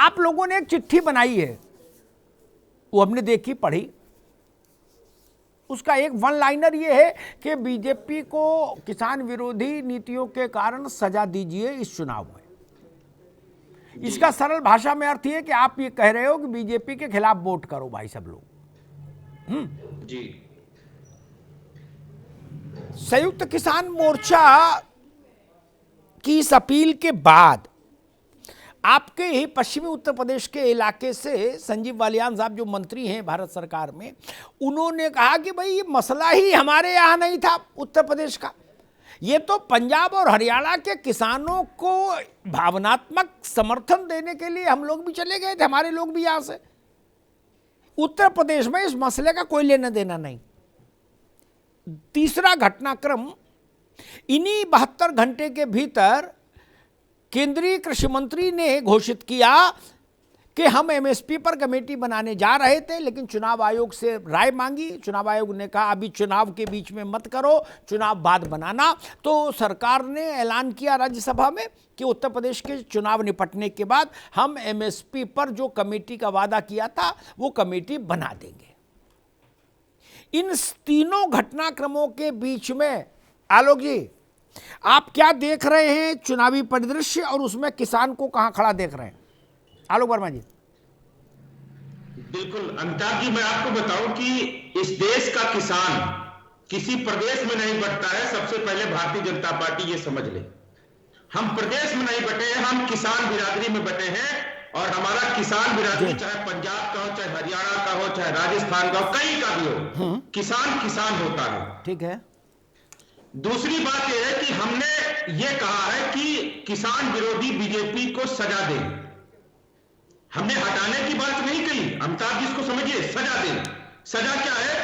आप लोगों ने एक चिट्ठी बनाई है, वो हमने देखी पढ़ी। उसका एक वन लाइनर ये है कि बीजेपी को किसान विरोधी नीतियों के कारण सजा दीजिए इस चुनाव में। इसका सरल भाषा में अर्थ ये कि आप ये कह रहे हो कि बीजेपी के खिलाफ वोट करो भाई सब लोग। जी। संयुक्त किसान मोर्चा की इस अपील के बाद आपके ही पश्चिमी उत्तर प्रदेश के इलाके से संजीव बालियान साहब जो मंत्री हैं भारत सरकार में, उन्होंने कहा कि भाई ये मसला ही हमारे यहाँ नहीं था उत्तर प्रदेश का, ये तो पंजाब और हरियाणा के किसानों को भावनात्मक समर्थन देने के लिए हम लोग भी चले गए थे, हमारे लोग भी यहाँ से। उत्तर प्रदेश में इस मसले का कोई लेना देना नहीं। तीसरा घटनाक्रम, इन्हीं 72 घंटे के भीतर केंद्रीय कृषि मंत्री ने घोषित किया कि हम एमएसपी पर कमेटी बनाने जा रहे थे, लेकिन चुनाव आयोग से राय मांगी। चुनाव आयोग ने कहा अभी चुनाव के बीच में मत करो, चुनाव बाद बनाना। तो सरकार ने ऐलान किया राज्यसभा में कि उत्तर प्रदेश के चुनाव निपटने के बाद हम एमएसपी पर जो कमेटी का वादा किया था वो कमेटी बना देंगे। इन तीनों घटनाक्रमों के बीच में आलोक जी आप क्या देख रहे हैं चुनावी परिदृश्य, और उसमें किसान को कहां खड़ा देख रहे हैं? आलोक वर्मा जी। बिल्कुल अमिताभ जी, मैं आपको बताऊं कि इस देश का किसान किसी प्रदेश में नहीं बंटता है। सबसे पहले भारतीय जनता पार्टी ये समझ ले, हम प्रदेश में नहीं बटे हैं, हम किसान बिरादरी में बटे हैं। और हमारा किसान बिरादरी चाहे पंजाब का हो, चाहे हरियाणा का हो, चाहे राजस्थान का हो, कहीं का भी हो, किसान किसान होता है। ठीक है। दूसरी बात यह है कि हमने ये कहा है कि किसान विरोधी बीजेपी को सजा दें। हमने हटाने की बात नहीं कही, अमिताभ जी इसको समझिए, सजा दें। सजा क्या है?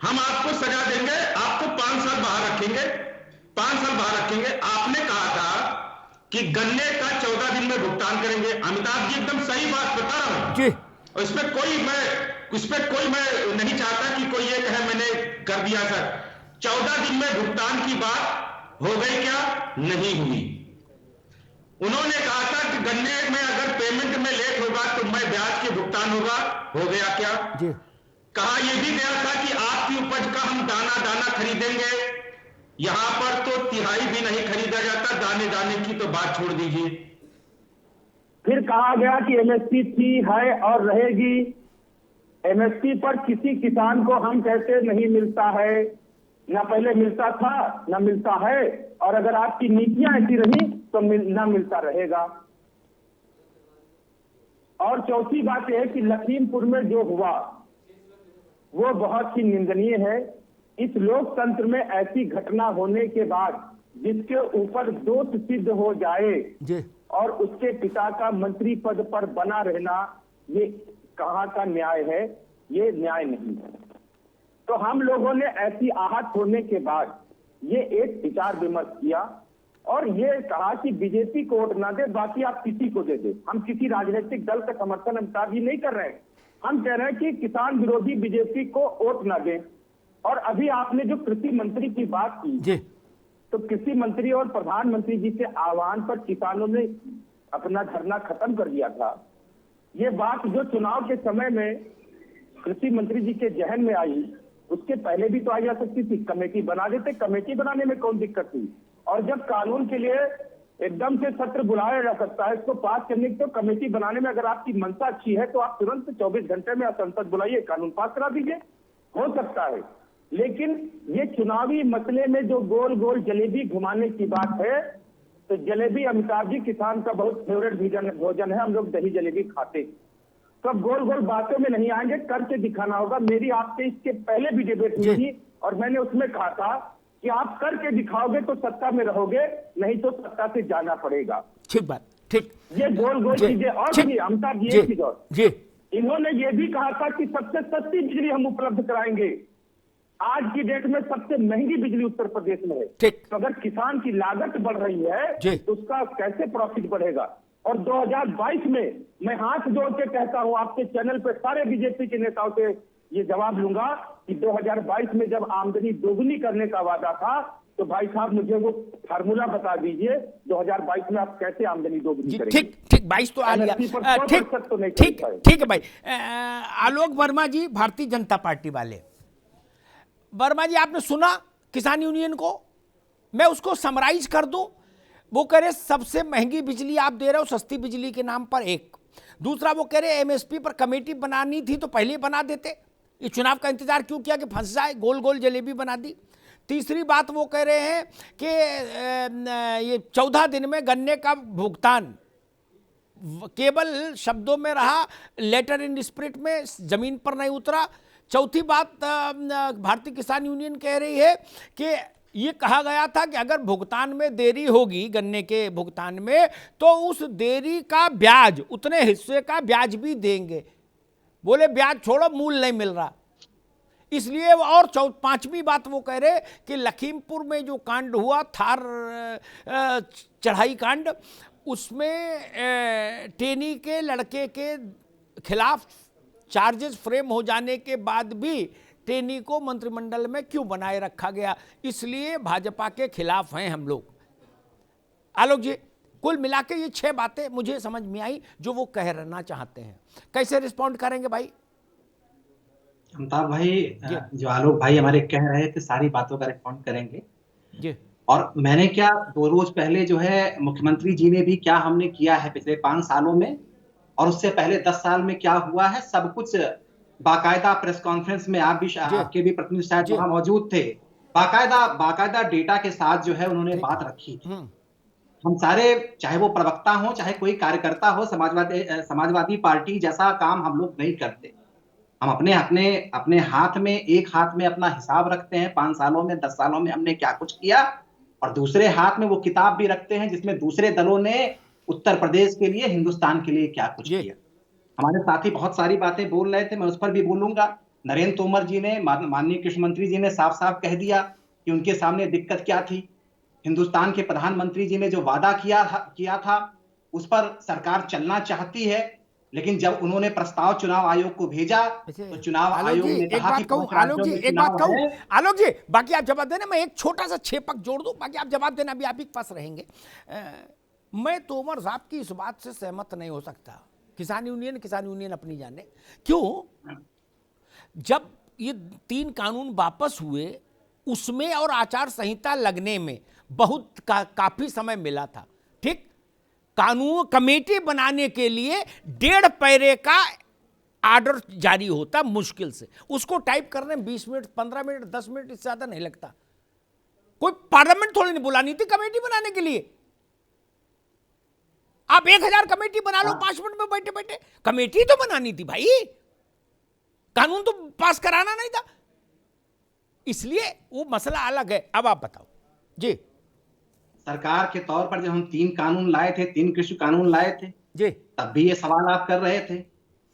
हम आपको सजा देंगे, आपको 5 साल बाहर रखेंगे, 5 साल बाहर रखेंगे। आपने कहा था कि गन्ने का 14 दिन में भुगतान करेंगे। अमिताभ जी एकदम सही बात बता रहा हूं जी। और इसमें कोई मैं नहीं चाहता कि कोई ये कहे मैंने कर दिया सर। 14 दिन में भुगतान की बात हो गई क्या? नहीं हुई। उन्होंने कहा था कि गन्ने में अगर पेमेंट में लेट होगा तो मैं ब्याज के भुगतान होगा, हो गया क्या? जी। कहा यह भी गया था कि आपकी उपज का हम दाना दाना खरीदेंगे। यहां पर तो तिहाई भी नहीं खरीदा जाता, दाने दाने की तो बात छोड़ दीजिए। फिर कहा गया कि एमएसपी थी, है और रहेगी। एमएसपी पर किसी किसान को हम कहते नहीं मिलता है, ना पहले मिलता था ना मिलता है, और अगर आपकी नीतियां ऐसी रही तो ना मिलता रहेगा। और चौथी बात यह है कि लखीमपुर में जो हुआ वो बहुत ही निंदनीय है। इस लोकतंत्र में ऐसी घटना होने के बाद जिसके ऊपर दोष सिद्ध हो जाए जी। और उसके पिता का मंत्री पद पर बना रहना, ये कहाँ का न्याय है? ये न्याय नहीं है। तो हम लोगों ने ऐसी आहत होने के बाद ये एक विचार विमर्श किया और ये कहा कि बीजेपी को वोट ना दे, बाकी आप किसी को दे दे। हम किसी राजनीतिक दल का समर्थन अमिताभ जी नहीं कर रहे हैं। हम कह रहे हैं कि किसान विरोधी बीजेपी को वोट ना दें। और अभी आपने जो कृषि मंत्री की बात की जी। तो कृषि मंत्री और प्रधानमंत्री जी के आह्वान पर किसानों ने अपना धरना खत्म कर दिया था। ये बात जो चुनाव के समय में कृषि मंत्री जी के जहन में आई, उसके पहले भी तो आई जा सकती थी। कमेटी बना देते, कमेटी बनाने में कौन दिक्कत थी? और जब कानून के लिए एकदम से सत्र बुलाया जा सकता है इसको पास करने की, तो कमेटी बनाने में अगर आपकी मंशा अच्छी है तो आप तुरंत 24 घंटे में संसद बुलाइए, कानून पास करा दीजिए, हो सकता है। लेकिन ये चुनावी मसले में जो गोल गोल जलेबी घुमाने की बात है, तो जलेबी अमिताभ जी किसान का बहुत फेवरेट भोजन है, हम लोग दही जलेबी खाते। तो अब गोल गोल बातों में नहीं आएंगे, करके दिखाना होगा। मेरी आपसे इसके पहले भी डिबेट हुई थी और मैंने उसमें कहा था कि आप करके दिखाओगे तो सत्ता में रहोगे, नहीं तो सत्ता से जाना पड़ेगा। ठीक बात, ठीक। ये गोल गोल चीजें। और भी अमिताभ जी एक चीज और, इन्होंने ये भी कहा था कि सबसे सस्ती बिजली हम उपलब्ध कराएंगे। आज की डेट में सबसे महंगी बिजली उत्तर प्रदेश में है। तो अगर किसान की लागत बढ़ रही है तो उसका कैसे प्रॉफिट बढ़ेगा? और 2022 में मैं हाथ जोड़ के कहता हूं आपके चैनल पे सारे बीजेपी के नेताओं से ये जवाब लूंगा कि 2022 में जब आमदनी दोगुनी करने का वादा था तो भाई साहब मुझे वो फार्मूला बता दीजिए 2022 में आप कैसे आमदनी दोगुनी करेंगे। ठीक। ठीक 22 तो आ लिया। MSP पर 100% तो नहीं ठीक कर पाए। ठीक है भाई। आलोक वर्मा जी, भारतीय जनता पार्टी वाले, वर्मा जी आपने सुना किसान यूनियन को, मैं उसको समराइज कर दूं। वो कह रहे सबसे महंगी बिजली आप दे रहे हो सस्ती बिजली के नाम पर, एक। दूसरा वो कह रहे एमएसपी पर कमेटी बनानी थी तो पहले ही बना देते, ये चुनाव का इंतजार क्यों किया कि फंस जाए, गोल गोल जलेबी बना दी। तीसरी बात वो कह रहे हैं कि ये 14 दिन में गन्ने का भुगतान केवल शब्दों में रहा, लेटर इन स्पिरिट में जमीन पर नहीं उतरा। चौथी बात भारतीय किसान यूनियन कह रही है कि ये कहा गया था कि अगर भुगतान में देरी होगी, गन्ने के भुगतान में, तो उस देरी का ब्याज, उतने हिस्से का ब्याज भी देंगे। बोले ब्याज छोड़ो, मूल नहीं मिल रहा। इसलिए और पांचवी बात वो कह रहे कि लखीमपुर में जो कांड हुआ, थार चढ़ाई कांड, उसमें टेनी के लड़के के खिलाफ चार्जेस फ्रेम हो जाने के बाद भी टेनी को मंत्रिमंडल में क्यों बनाए रखा गया, इसलिए भाजपा के खिलाफ हैं हम लोग। आलोक जी, कुल मिला के ये 6 बातें मुझे समझ में आई जो वो कहना चाहते हैं। कैसे रिस्पॉन्ड करेंगे भाई? अमिताभ भाई, जो आलोक भाई हमारे कह रहे थे सारी बातों का रिस्पॉन्ड करेंगे जी। और मैंने क्या 2 रोज पहले जो है मुख्यमंत्री जी ने भी क्या हमने किया है पिछले 5 सालों में और उससे पहले 10 साल में क्या हुआ है, सब कुछ बाकायदा प्रेस कॉन्फ्रेंस में आप भी, आपके भी प्रतिनिधि शायद वहां मौजूद थे, बाकायदा डेटा के साथ जो है उन्होंने बात रखी थी। हम सारे, चाहे वो प्रवक्ता हो चाहे कोई कार्यकर्ता हो, समाजवादी पार्टी जैसा काम हम लोग नहीं करते। हम अपने हाथ में, एक हाथ में अपना हिसाब रखते हैं 5 सालों में 10 सालों में हमने क्या कुछ किया, और दूसरे हाथ में वो किताब भी रखते हैं जिसमें दूसरे दलों ने उत्तर प्रदेश के लिए, हिंदुस्तान के लिए क्या कुछ किया। हमारे साथी बहुत सारी बातें बोल रहे थे, मैं उस पर भी बोलूंगा। नरेंद्र तोमर जी ने, माननीय कृषि मंत्री जी ने साफ साफ कह दिया कि उनके सामने दिक्कत क्या थी। हिंदुस्तान के प्रधानमंत्री जी ने जो वादा किया था उस पर सरकार चलना चाहती है, लेकिन जब उन्होंने प्रस्ताव चुनाव आयोग को भेजा तो चुनाव आयोग ने कहा कि आलोक जी बाकी आप जवाब देना, मैं एक छोटा सा छेपक जोड़ दूं, बाकी आप जवाब देना, अभी आप ही के पास रहेंगे। मैं तोमर साहब की इस बात से सहमत नहीं हो सकता। किसान यूनियन अपनी जाने क्यों। जब ये 3 कानून वापस हुए उसमें और आचार संहिता लगने में बहुत काफी समय मिला था, ठीक। कानून कमेटी बनाने के लिए 1.5 पैरे का आर्डर जारी होता मुश्किल से, उसको टाइप करने में 20 मिनट 15 मिनट 10 मिनट इससे ज्यादा नहीं लगता। कोई पार्लियामेंट थोड़ी नहीं बुलानी थी कमेटी बनाने के लिए। आप 1000 कमेटी बना लो 5 मिनट में बैठे बैठे, कमेटी तो बनानी थी भाई, कानून तो पास कराना नहीं था। इसलिए वो मसला अलग है। अब आप बताओ जी। सरकार के तौर पर जब हम 3 कानून लाए थे, 3 कृषि कानून लाए थे जी, तब भी ये सवाल आप कर रहे थे।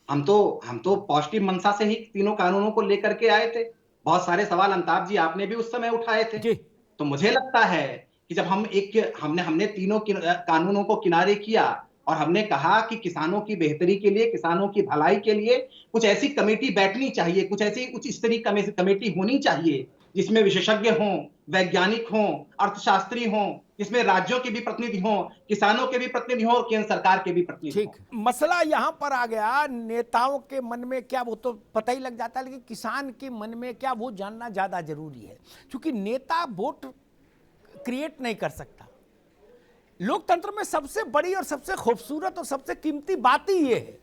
हम तो पॉजिटिव मंशा से ही तीनों कानूनों को लेकर के आए थे। बहुत सारे सवाल अमिताभ जी आपने भी उस समय उठाए थे जी। तो मुझे लगता है कि जब हमने तीनों कानूनों को किनारे किया और हमने कहा कि किसानों की बेहतरी के लिए, किसानों की भलाई के लिए कुछ ऐसी कमेटी बैठनी चाहिए, कुछ ऐसी उच्च स्तरीय कमेटी होनी चाहिए जिसमें विशेषज्ञ हों, वैज्ञानिक हों, अर्थशास्त्री हों, जिसमें राज्यों के भी प्रतिनिधि हों, किसानों के भी प्रतिनिधि हों और केंद्र सरकार के भी प्रतिनिधि हों। ठीक, मसला यहां पर आ गया, नेताओं के मन में क्या वो तो पता ही लग जाता है, लेकिन किसान के मन में क्या वो जानना ज्यादा जरूरी है, क्योंकि नेता वोट क्रिएट नहीं कर सकता। लोकतंत्र में सबसे बड़ी और सबसे खूबसूरत और सबसे कीमती बात ही ये है,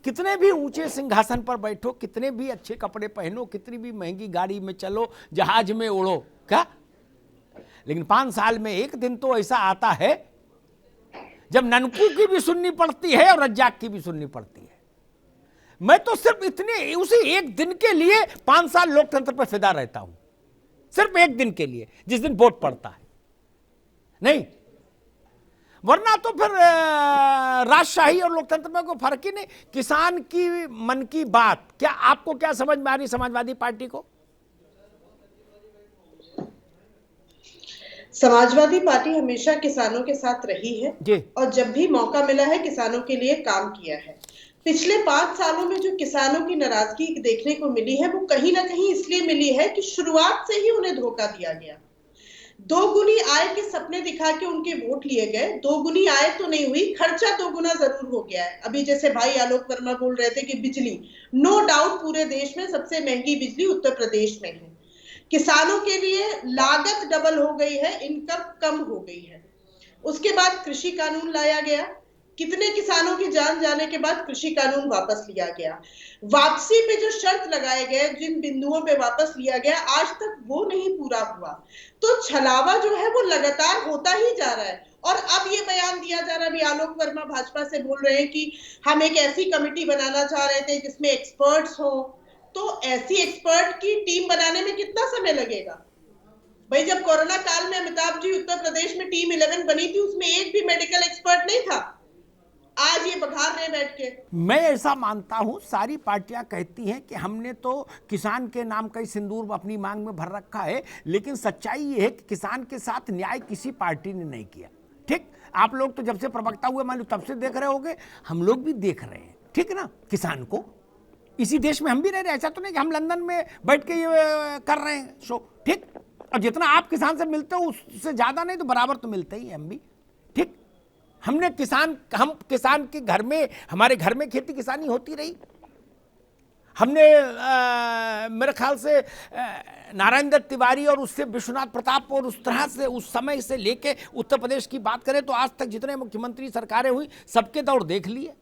कितने भी ऊंचे सिंहासन पर बैठो, कितने भी अच्छे कपड़े पहनो, कितनी भी महंगी गाड़ी में चलो, जहाज में उड़ो, क्या, लेकिन 5 साल में एक दिन तो ऐसा आता है जब ननकू की भी सुननी पड़ती है और रज्जाक की भी सुननी पड़ती है। मैं तो सिर्फ उसी एक दिन के लिए 5 साल लोकतंत्र पर फिदा रहता हूं, सिर्फ एक दिन के लिए, जिस दिन वोट पड़ता है। नहीं, वरना तो फिर राजशाही और लोकतंत्र में कोई फर्क ही नहीं। किसान की मन की बात क्या आपको क्या समझ में आ रही समाजवादी पार्टी को? समाजवादी पार्टी हमेशा किसानों के साथ रही है और जब भी मौका मिला है किसानों के लिए काम किया है। पिछले 5 सालों में जो किसानों की नाराजगी देखने को मिली है वो कहीं ना कहीं इसलिए मिली है कि शुरुआत से ही उन्हें धोखा दिया गया। दोगुनी आय के सपने दिखा के उनके वोट लिए गए। दोगुनी आय तो नहीं हुई, खर्चा दोगुना जरूर हो गया है। अभी जैसे भाई आलोक वर्मा बोल रहे थे कि बिजली, नो डाउट पूरे देश में सबसे महंगी बिजली उत्तर प्रदेश में है। किसानों के लिए लागत डबल हो गई है, इनकम कम हो गई है। उसके बाद कृषि कानून लाया गया, कितने किसानों की जान जाने के बाद कृषि कानून वापस लिया गया। वापसी पे जो शर्त लगाए गए, जिन बिंदुओं पे वापस लिया गया, आज तक वो नहीं पूरा हुआ। तो छलावा जो है वो लगातार होता ही जा रहा है। और अब ये बयान दिया जा रहा है, अभी आलोक वर्मा भाजपा से बोल रहे हैं कि हम एक ऐसी कमेटी बनाना चाह रहे थे जिसमें एक्सपर्ट्स हो। तो ऐसी एक्सपर्ट की टीम बनाने में कितना समय लगेगा भाई? जब कोरोना काल में अमिताभ जी उत्तर प्रदेश में टीम 11 बनी थी, उसमें एक भी मेडिकल एक्सपर्ट नहीं था। आज ये बघार रहे बैठ के। मैं ऐसा मानता हूं, सारी पार्टियां कहती हैं कि हमने तो किसान के नाम का ही सिंदूर अपनी मांग में भर रखा है, लेकिन सच्चाई ये है कि किसान के साथ न्याय किसी पार्टी ने नहीं किया। ठीक, आप लोग तो जब से प्रवक्ता हुए मान लो तब से देख रहे होंगे, हम लोग भी देख रहे हैं, ठीक ना। किसान को इसी देश में हम भी रह रहे हैं, ऐसा तो नहीं कि हम लंदन में बैठ के ये कर रहे हैं शो, ठीक। और जितना आप किसान से मिलते हो उससे ज्यादा नहीं तो बराबर तो मिलते ही हम भी, ठीक। हम किसान के घर में, हमारे घर में खेती किसानी होती रही। हमने मेरे ख्याल से नारायण दत्त तिवारी और उससे विश्वनाथ प्रताप और उस तरह से उस समय से लेके उत्तर प्रदेश की बात करें तो आज तक जितने मुख्यमंत्री सरकारें हुई सबके दौर देख लिए।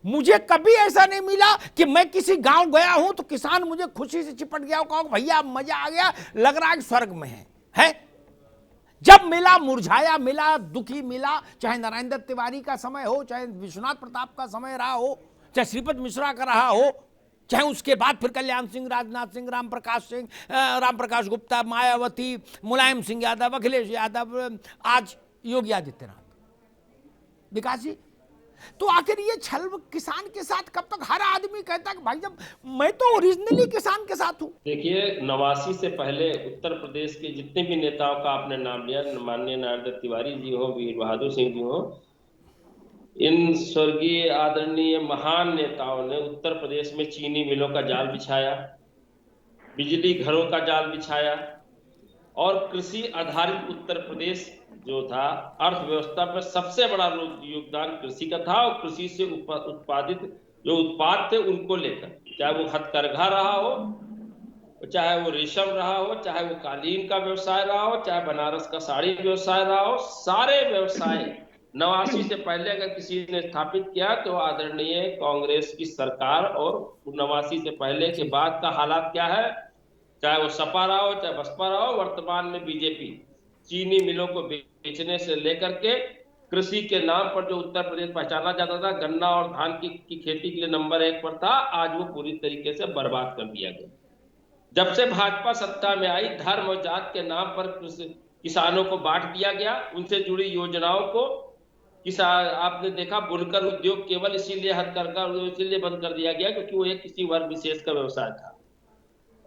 मुझे कभी ऐसा नहीं मिला कि मैं किसी गांव गया हूं तो किसान मुझे खुशी से चिपट गया हो, कहो भैया मजा आ गया, लग रहा है स्वर्ग में है? जब मिला मुरझाया मिला, दुखी मिला, चाहे नारायण दत्त तिवारी का समय हो, चाहे विश्वनाथ प्रताप का समय रहा हो, चाहे श्रीपद मिश्रा का रहा हो, चाहे उसके बाद फिर कल्याण सिंह, राजनाथ सिंह, राम प्रकाश गुप्ता, मायावती, मुलायम सिंह यादव, अखिलेश यादव, आज योगी आदित्यनाथ, विकास जी। तो आखिर ये छल किसान के साथ कब तक? हर आदमी कहता है कि भाई जब मैं तो ओरिजिनली किसान के साथ हूं। देखिए, 89 से पहले उत्तर प्रदेश के जितने भी नेताओं का आपने नाम लिया, माननीय नारायण दत्त तिवारी जी हो, वीर बहादुर सिंह जी हो, इन स्वर्गीय आदरणीय महान नेताओं ने उत्तर प्रदेश में चीनी मिलों का जाल बिछाया, बिजली घरों का जाल बिछाया और कृषि आधारित उत्तर प्रदेश जो था, अर्थव्यवस्था पर सबसे बड़ा योगदान कृषि का था। और कृषि से उत्पादित जो उत्पाद थे उनको लेकर, चाहे वो हथकरघा रहा हो, चाहे वो रेशम रहा हो, चाहे वो कालीन का व्यवसाय रहा हो, चाहे बनारस का साड़ी व्यवसाय रहा हो, सारे व्यवसाय 89 से पहले अगर किसी ने स्थापित किया तो आदरणीय कांग्रेस की सरकार, और 89 से पहले के बाद का हालात क्या है, चाहे वो सपा रहा हो, चाहे बसपा रहा हो, वर्तमान में बीजेपी चीनी मिलों को बेचने से लेकर के कृषि के नाम पर जो उत्तर प्रदेश पहचाना जाता था, गन्ना और धान की खेती के लिए नंबर 1 पर था, आज वो पूरी तरीके से बर्बाद कर दिया गया। जब से भाजपा सत्ता में आई, धर्म और जात के नाम पर किसानों को बांट दिया गया, उनसे जुड़ी योजनाओं को किसान, आपने देखा बुनकर उद्योग केवल इसीलिए हथकरघा इसीलिए बंद कर दिया गया क्योंकि वो एक किसी वर्ग विशेष का व्यवसाय था,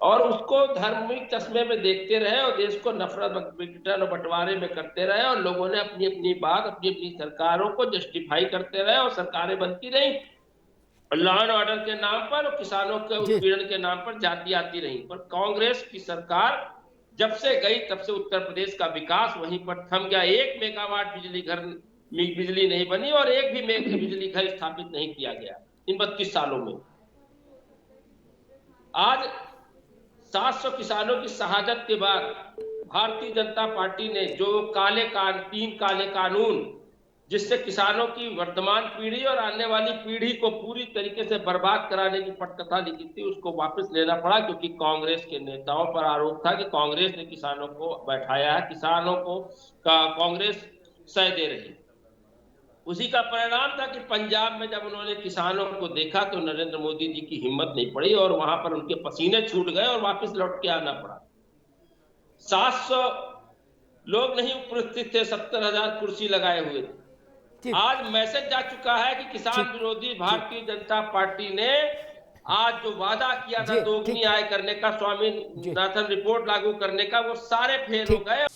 और उसको धार्मिक चश्मे में देखते रहे और देश को नफरत विघटन और बंटवारे में करते रहे, और लोगों ने अपनी अपनी बात अपनी अपनी सरकारों को जस्टिफाई करते रहे और सरकारें बनती रही, लॉ एंड ऑर्डर के नाम पर और किसानों के उत्पीड़न के नाम पर जाती आती रही। पर कांग्रेस की सरकार जब से गई तब से उत्तर प्रदेश का विकास वहीं पर थम गया। 1 मेगावाट बिजली नहीं बनी और एक भी बिजली घर स्थापित नहीं किया गया इन 32 सालों में। आज 700 किसानों की शहादत के बाद भारतीय जनता पार्टी ने जो 3 काले कानून, जिससे किसानों की वर्तमान पीढ़ी और आने वाली पीढ़ी को पूरी तरीके से बर्बाद कराने की पटकथा लिखी थी, उसको वापस लेना पड़ा क्योंकि कांग्रेस के नेताओं पर आरोप था कि कांग्रेस ने किसानों को बैठाया है, किसानों को कांग्रेस सह दे रही। उसी का परिणाम था कि पंजाब में जब उन्होंने किसानों को देखा तो नरेंद्र मोदी जी की हिम्मत नहीं पड़ी और वहां पर उनके पसीने छूट गए और वापस लौट के आना पड़ा। 700 लोग नहीं उपस्थित थे, 70,000 कुर्सी लगाए हुए थे। आज मैसेज जा चुका है कि किसान विरोधी भारतीय जनता पार्टी ने आज जो वादा किया था दोगुनी आय करने का, स्वामीनाथन रिपोर्ट लागू करने का, वो सारे फेल हो गए।